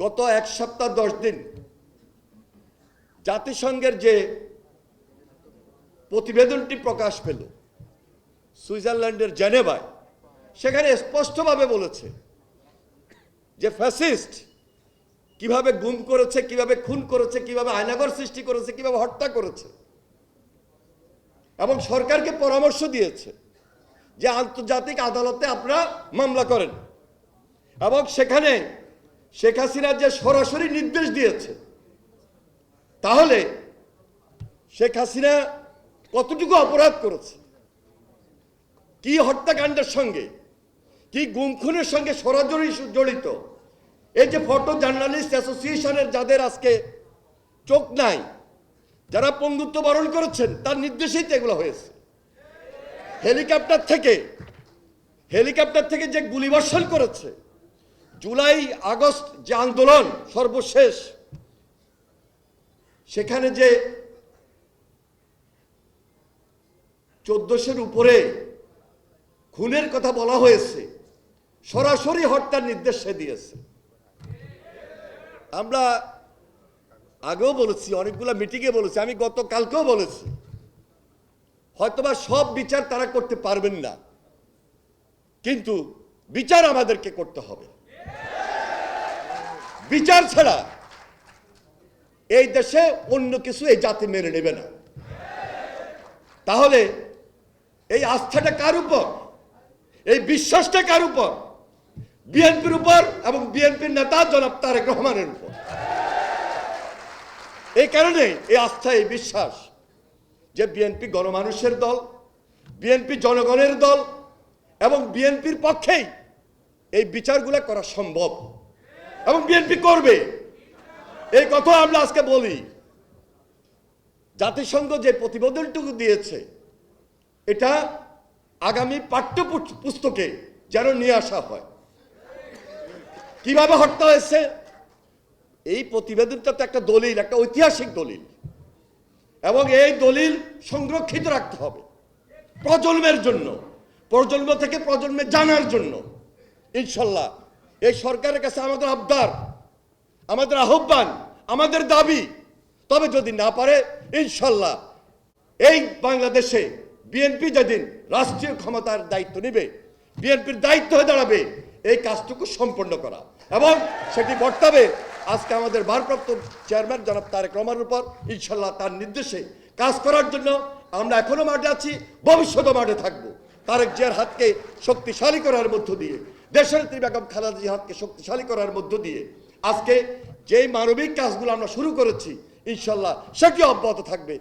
গত এক সপ্তাহ 10 দিন জাতিসংঘের যে প্রতিবেদনটি প্রকাশ পেল সুইজারল্যান্ডের জেনেভায়, সেখানে স্পষ্টভাবে বলেছে যে ফ্যাসিস্ট কিভাবে গুম করেছে, কিভাবে খুন করেছে, কিভাবে আয়নাঘর সৃষ্টি করেছে, কিভাবে হত্যা করেছে, এবং সরকারকে পরামর্শ দিয়েছে যে আন্তর্জাতিক আদালতে আপনারা মামলা করেন। এবং সেখানে শেখ হাসিনা যে সরাসরি নির্দেশ দিয়েছে, তাহলে শেখ হাসিনা কতটুকু অপরাধ করেছে, কি হত্যাকাণ্ডের সঙ্গে, কি গুম খুনের সঙ্গে সরাসরি জড়িত। এই যে ফটো জার্নালিস্ট অ্যাসোসিয়েশনের যাদের আজকে চোখ নাই, যারা পঙ্গুত্ব বরণ করেছেন, তার নির্দেশেই তো এগুলো হয়েছে। হেলিকপ্টার থেকে যে গুলিবর্ষণ করেছে, জুলাই আগস্ট যে আন্দোলন সর্বশেষ, সেখানে যে 1400-র উপরে খুনের কথা বলা হয়েছে, সরাসরি হত্যার নির্দেশ সে দিয়েছে। আমরা আগেও বলেছি, অনেকগুলো মিটিংয়ে বলেছি, আমি গতকালকেও বলেছি, হয়তোবা সব বিচার তারা করতে পারবেন না, কিন্তু বিচার আমাদেরকে করতে হবে। বিচার ছাড়া এই দেশে অন্য কিছু এই জাতি মেনে নেবে না। তাহলে এই আস্থাটা কার উপর, এই বিশ্বাসটা কার উপর? বিএনপির উপর এবং বিএনপির নেতা জনাব তারেক রহমানের উপর। এই কারণে এই আস্থা, এই বিশ্বাস যে বিএনপি গণমানুষের দল, বিএনপি জনগণের দল, এবং বিএনপির পক্ষেই এই বিচারগুলো করা সম্ভব এবং বিএনপি করবে, এই কথা আমরা আজকে বলি। জাতিসংঘ যে প্রতিবেদনটুকু দিয়েছে, এটা আগামী পাঠ্য পুস্তকে যেন নিয়ে আসা হয়। কিভাবে হত্যা হয়েছে, এই প্রতিবেদনটা তো একটা দলিল, একটা ঐতিহাসিক দলিল, এবং এই দলিল সংরক্ষিত রাখতে হবে প্রজন্মের জন্য, প্রজন্ম থেকে প্রজন্মে জানার জন্য। ইনশাল্লাহ এই সরকারের কাছে আমাদের আবদার, আমাদের আহ্বান, আমাদের দাবি, তবে যদি না পারে, ইনশাল্লাহ এই বাংলাদেশে বিএনপি যেদিন রাষ্ট্রীয় ক্ষমতার দায়িত্ব নেবে, বিএনপির দায়িত্ব হয়ে দাঁড়াবে এই কাজটুকু সম্পন্ন করা, এবং সেটি বর্তাবে আজকে আমাদের ভারপ্রাপ্ত চেয়ারম্যান জনাব তারেক রহমানের উপর। ইনশাল্লাহ তার নির্দেশে কাজ করার জন্য আমরা এখনো মাঠে আছি, ভবিষ্যতে মাঠে থাকবো। তারেক জিয়ার হাতকে শক্তিশালী করার মধ্য দিয়ে, দেশনেত্রী বেগম খালেদা জিয়ার হাতকে শক্তিশালী করার মধ্য দিয়ে আজকে যেই মানবিক কাজগুলো আমরা শুরু করেছি, ইনশাল্লাহ সেটি অব্যাহত থাকবে।